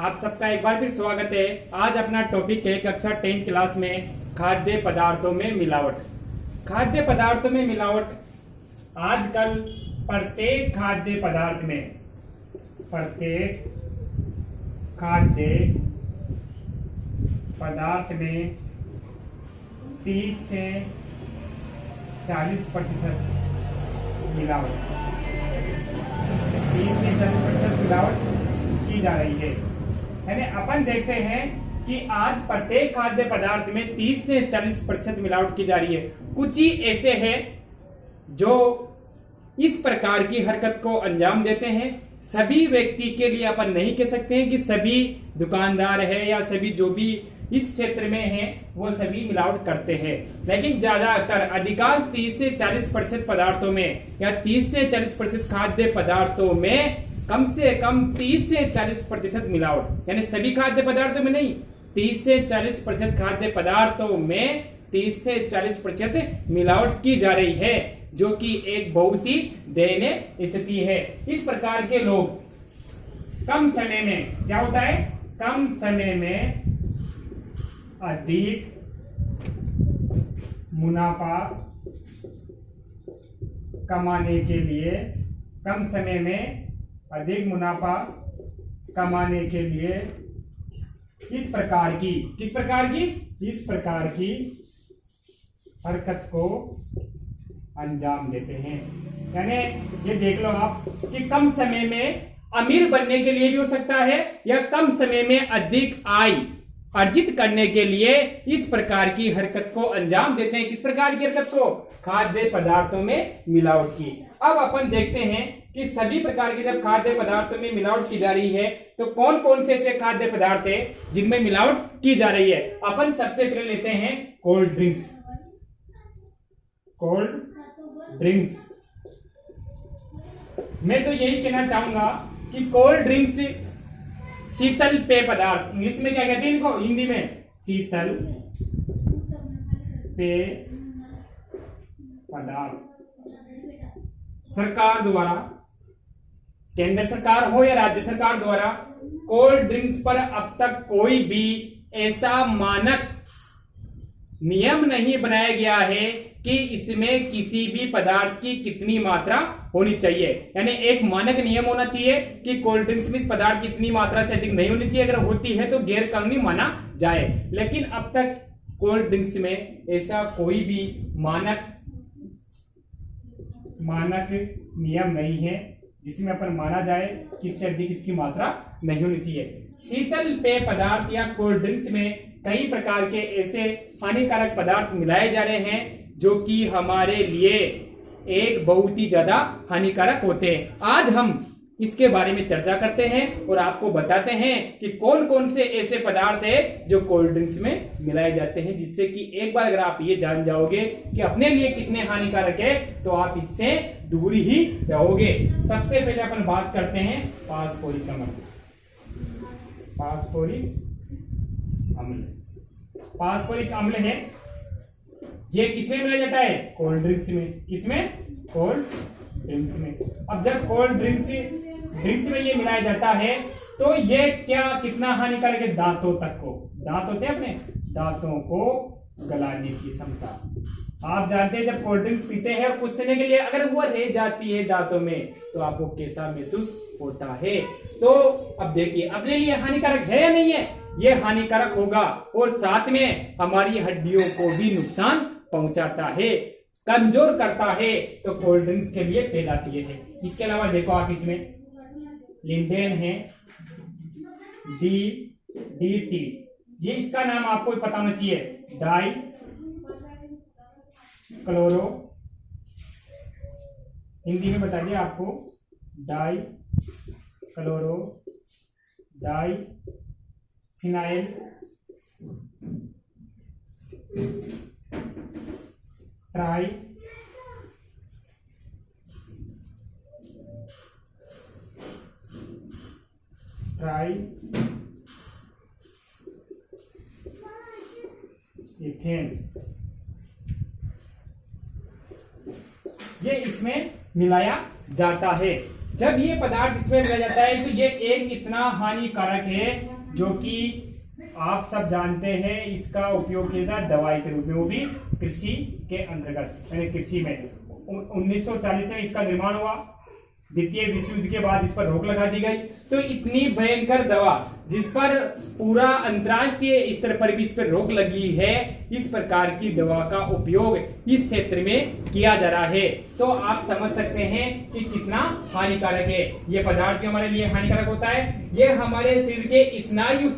आप सबका एक बार फिर स्वागत है। आज अपना टॉपिक है कक्षा 10 क्लास में खाद्य पदार्थों में मिलावट। खाद्य पदार्थों में मिलावट आजकल प्रत्येक खाद्य पदार्थ में 30 से 40% मिलावट 30 से 40% मिलावट की जा रही है। यानी अपन देखते हैं कि आज प्रत्येक खाद्य पदार्थ में 30 से 40% मिलावट की जा रही है। कुछ ही ऐसे हैं जो इस प्रकार की हरकत को अंजाम देते हैं। सभी व्यक्ति के लिए अपन नहीं कह सकते हैं कि सभी दुकानदार है या सभी जो भी इस क्षेत्र में हैं वो सभी मिलावट करते हैं, लेकिन ज्यादातर अधिकांश 30 से 40% पदार्थों में या 30 से 40% खाद्य पदार्थों में कम से कम 30 से 40% मिलावट, यानी सभी खाद्य पदार्थों में नहीं, 30 से 40% खाद्य पदार्थों में 30 से 40% मिलावट की जा रही है, जो कि एक बहुत ही दयनीय स्थिति है। इस प्रकार के लोग कम समय में क्या होता है, कम समय में अधिक मुनाफा कमाने के लिए इस प्रकार की हरकत को अंजाम देते हैं। यानी ये देख लो आप कि कम समय में अमीर बनने के लिए भी हो सकता है या कम समय में अधिक आय अर्जित करने के लिए इस प्रकार की हरकत को अंजाम देते हैं। किस प्रकार की हरकत को? खाद्य पदार्थों में मिलावट की। अब अपन देखते हैं कि सभी प्रकार के जब खाद्य पदार्थों में मिलावट की जा रही है तो कौन कौन से ऐसे खाद्य पदार्थ है जिनमें मिलावट की जा रही है। अपन सबसे पहले लेते हैं कोल्ड ड्रिंक्स। मैं तो यही कहना चाहूंगा कि कोल्ड ड्रिंक्स शीतल पेय पदार्थ, इंग्लिश में क्या कहते हैं इनको, हिंदी में शीतल पेय पदार्थ सरकार द्वारा, केंद्र सरकार हो या राज्य सरकार द्वारा, कोल्ड ड्रिंक्स पर अब तक कोई भी ऐसा मानक नियम नहीं बनाया गया है कि इसमें किसी भी पदार्थ की कितनी मात्रा होनी चाहिए। यानी एक मानक नियम होना चाहिए कि कोल्ड ड्रिंक्स में इस पदार्थ की इतनी मात्रा से अधिक नहीं होनी चाहिए, अगर होती है तो गैर कानूनी माना जाए। लेकिन अब तक कोल्ड ड्रिंक्स में ऐसा कोई भी मानक नियम नहीं है जिसमें अपन माना जाए कि इससे अधिक इसकी मात्रा नहीं होनी चाहिए। शीतल पेय पदार्थ या कोल्ड ड्रिंक्स में कई प्रकार के ऐसे हानिकारक पदार्थ मिलाए जा रहे हैं जो कि हमारे लिए एक बहुत ही ज्यादा हानिकारक होते हैं। आज हम इसके बारे में चर्चा करते हैं और आपको बताते हैं कि कौन कौन से ऐसे पदार्थ है जो कोल्ड ड्रिंक्स में मिलाए जाते हैं, जिससे कि एक बार अगर आप ये जान जाओगे कि अपने लिए कितने हानिकारक है तो आप इससे दूर ही रहोगे। सबसे पहले अपन बात करते हैं फास्फोरिक अम्ल है, ये किसमें मिलाया जाता है? कोल्ड ड्रिंक्स में। किसमें? कोल्ड ड्रिंक्स में। अब जब कोल्ड ड्रिंक्स में ये मिलाया जाता है तो ये कितना हानिकारक है? दांतों होते हैं अपने दांतों को गलाने की क्षमता। आप जानते हैं जब कोल्ड ड्रिंक्स पीते हैं और कुछ समय के लिए अगर वो रह जाती है दांतों में तो आपको कैसा महसूस होता है। तो अब देखिए अपने लिए हानिकारक है या नहीं है? ये हानिकारक होगा और साथ में हमारी हड्डियों को भी नुकसान पहुंचाता है, कमजोर करता है। तो कोल्ड ड्रिंक्स के लिए कहलाती है। इसके अलावा देखो आप इसमें लिंडेन है, DDT, ये इसका नाम आपको पता होना चाहिए, डाई क्लोरो, हिंदी में बताइए आपको, dichlorodiphenyltrichloroethane, ये इसमें मिलाया जाता है। जब ये पदार्थ इसमें मिला जाता है तो ये एक इतना हानिकारक है जो कि आप सब जानते हैं, इसका उपयोग किया जाता है दवाई के रूप में, वो भी कृषि के अंतर्गत, यानी कृषि में। 1940 में इसका निर्माण हुआ। द्वितीय विश्व युद्ध के बाद इस पर रोक लगा दी गई। तो इतनी भयंकर दवा जिस पर पूरा अंतर्राष्ट्रीय स्तर पर भी इस पर रोक लगी है, इस प्रकार की दवा का उपयोग इस क्षेत्र में किया जा रहा है। तो आप समझ सकते हैं कि कितना हानिकारक है ये पदार्थ। हमारे लिए हानिकारक होता है, ये हमारे शरीर के स्नायु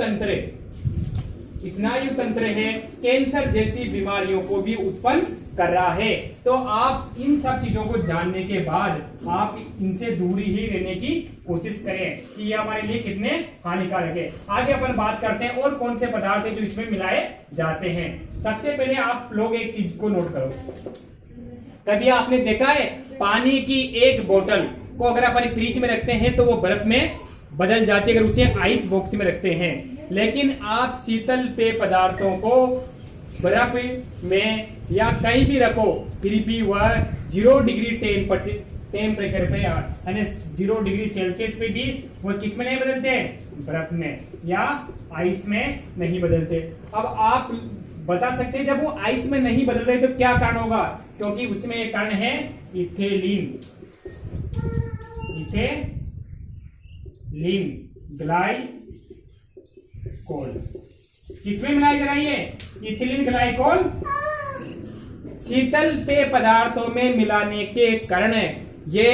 तंत्र है, कैंसर जैसी बीमारियों को भी उत्पन्न कर रहा है। तो आप इन सब चीजों को जानने के बाद आप इनसे दूरी ही रहने की कोशिश करें कि ये हमारे लिए कितने हानिकारक है। आगे अपन बात करते हैं और कौन से पदार्थ है जो इसमें मिलाए जाते हैं। सबसे पहले आप लोग एक चीज को नोट करो, कभी आपने देखा है पानी की एक बोतल को अगर अपन फ्रिज में रखते हैं तो वो बर्फ में बदल जाती है अगर उसे आइस बॉक्स में रखते हैं, लेकिन आप शीतल पेय पदार्थों को बर्फ में या कहीं भी रखो फिर भी वह 0 डिग्री टेम्परेचर पे यानी 0 डिग्री सेल्सियस पे भी वह किस में नहीं बदलते, बर्फ में या आइस में नहीं बदलते। अब आप बता सकते हैं जब वो आइस में नहीं बदल रहे तो क्या कारण होगा, क्योंकि उसमें एक कारण है इथेलीन ग्लाइकोल। किसमें मिलाया जा रहा है ये इथिलीन ग्लाइकोल? शीतल पेय पदार्थों में मिलाने के कारण ये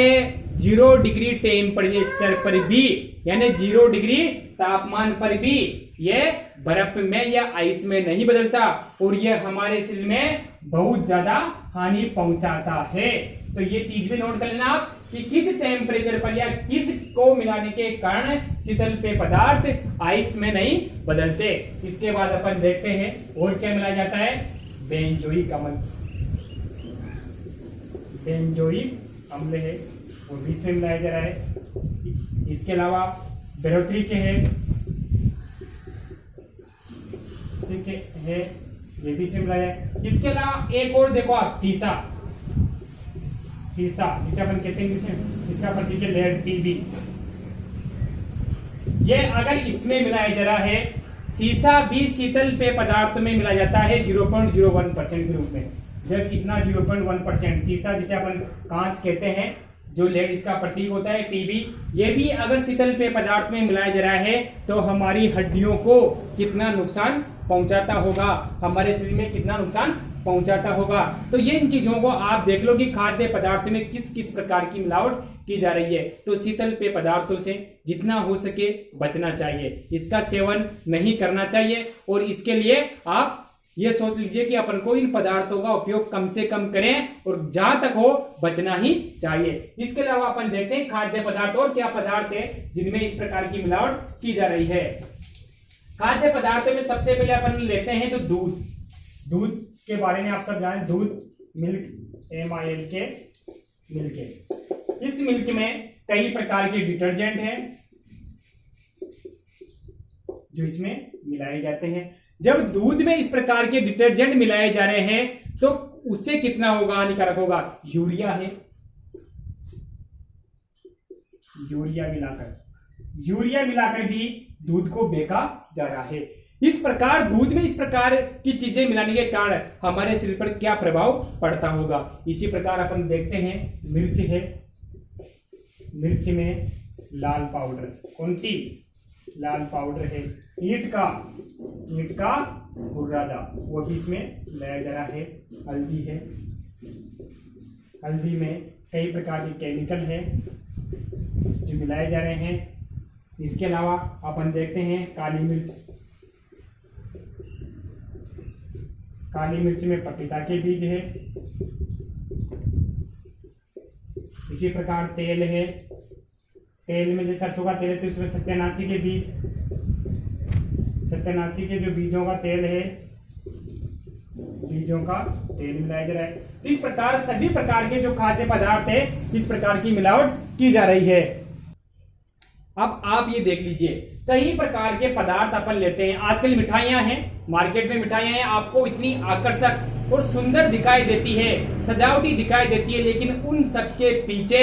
0 डिग्री टेम्परेचर पर भी यानी 0 डिग्री तापमान पर भी ये बर्फ में या आइस में नहीं बदलता और ये हमारे शरीर में बहुत ज्यादा हानि पहुंचाता है। तो ये चीज भी नोट कर लेना आप कि किस टेम्परेचर पर या किस को मिलाने के कारण शीतल पेय पदार्थ आइस में नहीं बदलते। इसके बाद अपन देखते हैं और क्या मिलाया जाता है, बेंजोइक अम्ल है वो भी इसमें मिलाया जा रहा है। इसके अलावा बेरोथ्रिक है, ठीक है, ये भी इसमें मिलाया है। इसके अलावा एक और देखो आप सीसा जिसे अपन कहते हैं, इसका प्रतीक है लेड टीबी। ये अगर इसमें मिलाया जा रहा है, सीसा भी शीतल पेय पदार्थ में मिलाया जाता है 0.01% के रूप में। जब इतना 0.1% सीसा जिसे अपन कांच कहते हैं, जो लेड इसका प्रतीक होता है टीबी, ये भी अगर शीतल पेय पदार्थ में मिलाया जा रहा है तो हमारी हड्डियों को कितना नुकसान पहुंचाता होगा, हमारे शरीर में कितना नुकसान पहुंचाता होगा। तो ये इन चीजों को आप देख लो कि खाद्य पदार्थ में किस किस प्रकार की मिलावट की जा रही है। तो शीतल पेय पदार्थों से जितना हो सके बचना चाहिए, इसका सेवन नहीं करना चाहिए और इसके लिए आप ये सोच लीजिए कि अपन को इन पदार्थों का उपयोग कम से कम करें और जहां तक हो बचना ही चाहिए। इसके अलावा अपन देखते हैं खाद्य पदार्थ और क्या पदार्थ है जिनमें इस प्रकार की मिलावट की जा रही है। खाद्य पदार्थों में सबसे पहले अपन लेते हैं तो दूध के बारे में आप सब जानें। दूध, मिल्क, MILK मिल्क। इस मिल्क में कई प्रकार के डिटर्जेंट हैं जो इसमें मिलाए जाते हैं। जब दूध में इस प्रकार के डिटर्जेंट मिलाए जा रहे हैं तो उससे कितना होगा, हानिकारक होगा। यूरिया मिलाकर भी दूध को बेचा जा रहा है। इस प्रकार दूध में इस प्रकार की चीजें मिलाने के कारण हमारे शरीर पर क्या प्रभाव पड़ता होगा। इसी प्रकार अपन देखते हैं मिर्च है, मिर्च में लाल पाउडर, कौन सी लाल पाउडर है, ईंट का बुर्रादा वो भी इसमें लाया जा रहा है। हल्दी है, हल्दी में कई प्रकार के केमिकल है जो मिलाए जा रहे हैं। इसके अलावा अपन देखते हैं काली मिर्च में पपीता के बीज है। इसी प्रकार तेल है, तेल में जैसे सरसों का तेल है तो उसमें सत्यानाशी के बीज, सत्यानाशी के जो बीजों का तेल है, बीजों का तेल मिलाया जा रहा है। तो इस प्रकार सभी प्रकार के जो खाद्य पदार्थ है इस प्रकार की मिलावट की जा रही है। अब आप ये देख लीजिए कई प्रकार के पदार्थ अपन लेते हैं। आजकल मिठाइयां हैं, मार्केट में मिठाइयां हैं, आपको इतनी आकर्षक और सुंदर दिखाई देती है, सजावटी दिखाई देती है, लेकिन उन सबके पीछे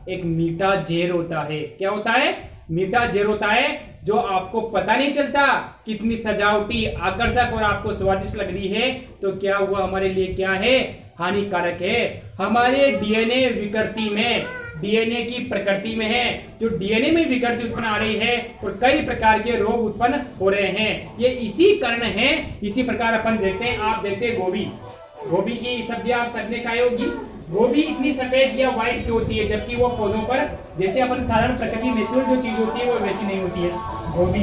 एक मीठा जहर होता है। क्या होता है? मीठा जहर होता है, जो आपको पता नहीं चलता कितनी सजावटी, आकर्षक और आपको स्वादिष्ट लग रही है, तो क्या हुआ हमारे लिए क्या है? हानिकारक है। हमारे डीएनए विकृति में, डीएनए की प्रकृति में है, जो डीएनए में विकृति उत्पन्न आ रही है और कई प्रकार के रोग उत्पन्न हो रहे हैं, ये इसी कारण है। इसी प्रकार अपन देखते हैं, आप देखते हैं गोभी, गोभी की सब्जी आप सबने खाई होगी। गोभी इतनी सफेद या व्हाइट क्यों होती है, जबकि वो पौधों पर जैसे अपन साधारण प्रकृति नेचुरल जो चीज होती है वो वैसी नहीं होती है। गोभी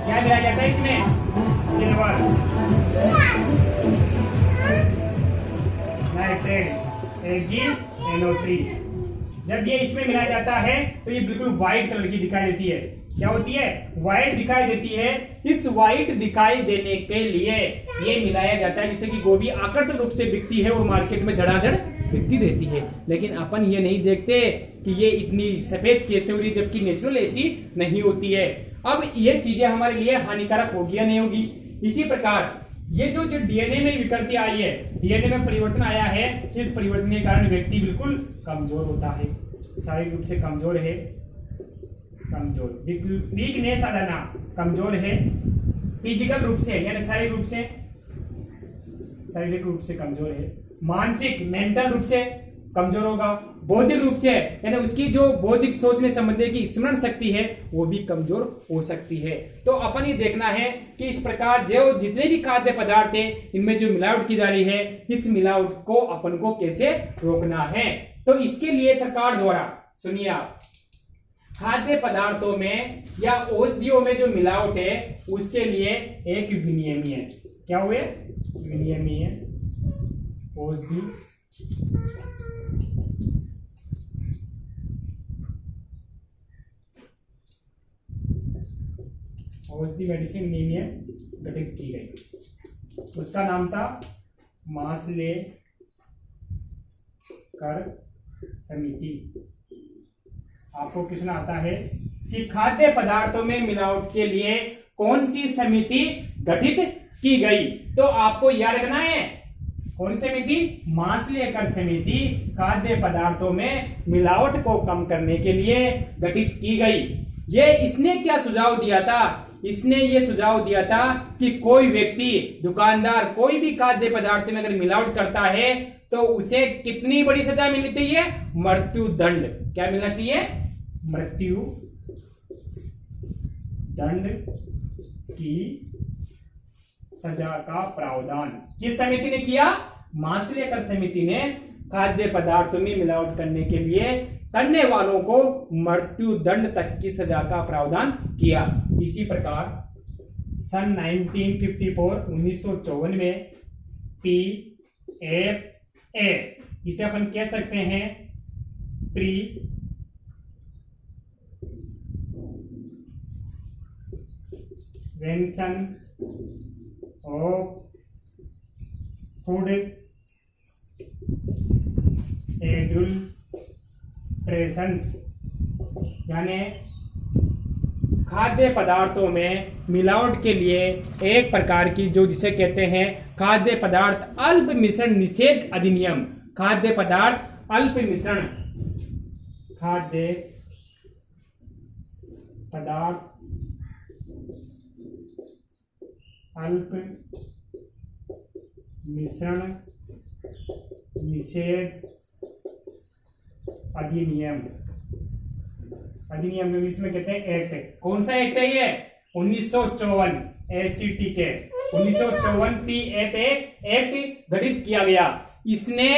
क्या मिलाया जाता है इसमें? Silver, nitrate, AgNO3। जब ये इसमें मिलाया जाता है तो ये बिल्कुल व्हाइट कलर की दिखाई देती है। क्या होती है? व्हाइट दिखाई देती है। इस व्हाइट दिखाई देने के लिए ये मिलाया जाता है, जिससे कि गोभी आकर्षक रूप से बिकती है और मार्केट में धड़ाधड़ बिकती रहती है। लेकिन अपन ये नहीं देखते कि ये इतनी सफेद कैसे हो रही, जबकि नेचुरल ऐसी नहीं होती है। अब ये चीजें हमारे लिए हानिकारक होगी या नहीं होगी? इसी प्रकार ये जो डीएनए में विकृति आई है, डीएनए में परिवर्तन आया है, इस परिवर्तन के कारण व्यक्ति बिल्कुल कमजोर होता है, शारीरिक रूप से कमजोर है, कमजोर, वीकनेस आ जाना, कमजोर है, फिजिकल रूप से यानी शारीरिक रूप से कमजोर है, मानसिक मेंटल रूप से कमजोर होगा, बौद्धिक रूप से यानी उसकी जो बौद्धिक सोचने संबंधी की स्मरण शक्ति है वो भी कमजोर हो सकती है। तो अपन ये देखना है कि इस प्रकार जो जितने भी खाद्य पदार्थ है इनमें जो मिलावट की जा रही है, इस मिलावट को अपन को कैसे रोकना है। तो इसके लिए सरकार द्वारा, सुनिए आप, खाद्य पदार्थों में या औषधियों में जो मिलावट है उसके लिए एक विनियमीय, क्या हुए? विनियमीय औषधि मेडिसिन विनियम गठित की गई। उसका नाम था मास्लेकर समिति। आपको क्वेश्चन आता है कि खाद्य पदार्थों में मिलावट के लिए कौन सी समिति गठित की गई, तो आपको याद रखना है कौन सी समिति? मास्लेकर समिति खाद्य पदार्थों में मिलावट को कम करने के लिए गठित की गई। ये इसने क्या सुझाव दिया था? इसने ये सुझाव दिया था कि कोई व्यक्ति, दुकानदार कोई भी खाद्य पदार्थ में अगर मिलावट करता है तो उसे कितनी बड़ी सजा मिलनी चाहिए? मृत्यु दंड। क्या मिलना चाहिए? मृत्यु दंड की सजा का प्रावधान किस समिति ने किया? मास्लेकर समिति ने खाद्य पदार्थों में मिलावट करने के लिए करने वालों को मृत्यु दंड तक की सजा का प्रावधान किया। इसी प्रकार सन 1954 में PFA, इसे अपन कह सकते हैं प्रिवेंशन ऑफ फूड एडल्ट्रेशंस, यानी खाद्य पदार्थों में मिलावट के लिए एक प्रकार की जो जिसे कहते हैं खाद्य पदार्थ अल्प मिश्रण निषेध अधिनियम। खाद्य पदार्थ अल्प मिश्रण, खाद्य पदार्थ अल्प मिश्रण निषेध अधिनियम। अधिनियम इंग्लिश में कहते हैं एक्ट। कौन सा एक्ट है ये? 1954 ACT के 1954 PFA एक्ट गठित किया गया। इसने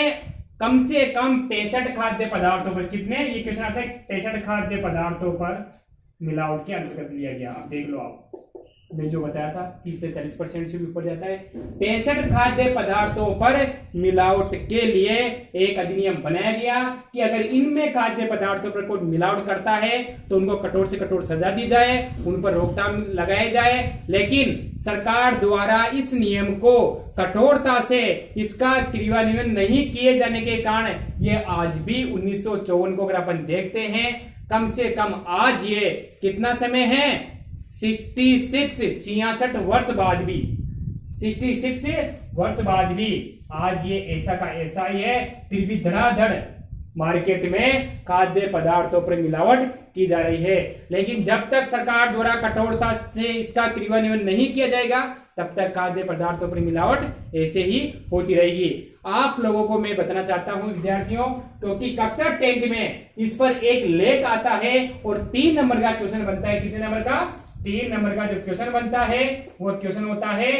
कम से कम 65 खाद्य पदार्थों पर, कितने, ये क्वेश्चन आता है, 65 खाद्य पदार्थों पर मिलावट के अंतर्गत लिया गया। आप देख लो, आप मैं जो बताया था 30 से 40% से भी ऊपर जाता है। 65 खाद्य पदार्थों पर मिलावट के लिए एक अधिनियम बनाया गया कि अगर इनमें खाद्य पदार्थों पर कोई मिलावट करता है तो उनको कठोर से कठोर सजा दी जाए, उन पर रोकथाम लगाई जाए। लेकिन सरकार द्वारा इस नियम को कठोरता से इसका क्रियान्वयन नहीं किए जाने के कारण ये आज भी 1954 को अगर अपन देखते हैं, कम से कम आज ये कितना समय है, 66 वर्ष बाद भी, 66 वर्ष बाद भी आज ये ऐसा का ऐसा ही है। फिर भी धड़ाधड़ मार्केट में खाद्य पदार्थों पर मिलावट की जा रही है। लेकिन जब तक सरकार द्वारा कठोरता से इसका क्रियान्वयन नहीं किया जाएगा तब तक खाद्य पदार्थों पर मिलावट ऐसे ही होती रहेगी। आप लोगों को मैं बताना चाहता हूं विद्यार्थियों, क्योंकि कक्षा 10 में इस पर एक लेख आता है और 3 नंबर का क्वेश्चन बनता है। कितने नंबर का? 3 नंबर का जो क्वेश्चन बनता है वो क्वेश्चन होता है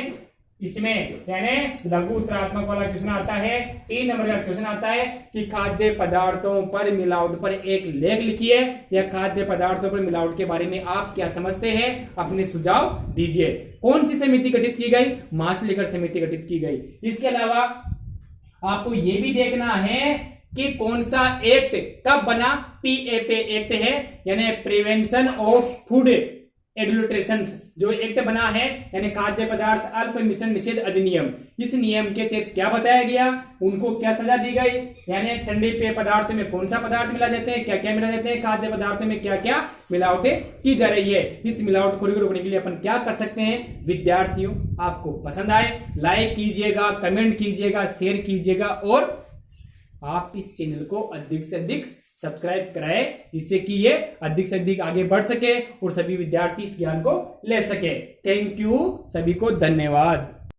इसमें, यानी लघु उत्तरात्मक वाला क्वेश्चन आता है। 3 नंबर का क्वेश्चन आता है कि खाद्य पदार्थों पर मिलावट पर एक लेख लिखिए या खाद्य पदार्थों पर मिलावट के बारे में आप क्या समझते हैं, अपने सुझाव दीजिए। कौन सी समिति गठित की गई? माशलेकर समिति गठित की गई। इसके अलावा आपको यह भी देखना है कि कौन सा एक्ट कब बना। PAP एक्ट है, यानी प्रिवेंशन ऑफ फूड एडल्ट्रेशन जो एक्ट बना है, यानी खाद्य पदार्थ अल्प मिश्रण निषेध अधिनियम। इस नियम के तहत क्या बताया गया, उनको क्या सजा दी गई, यानी ठंडे पेय पदार्थ में कौन सा पदार्थ मिला जाते हैं, क्या क्या मिला जाते हैं, खाद्य पदार्थों में क्या क्या मिलावटें की जा रही है। इस मिलावटखोरी को रोकने के लिए अपन क्या कर सकते हैं। विद्यार्थियों, आपको पसंद आए लाइक कीजिएगा, कमेंट कीजिएगा, शेयर कीजिएगा और आप इस चैनल को अधिक से अधिक सब्सक्राइब कराएं, जिससे कि ये अधिक से अधिक आगे बढ़ सके और सभी विद्यार्थी इस ज्ञान को ले सके। थैंक यू, सभी को धन्यवाद।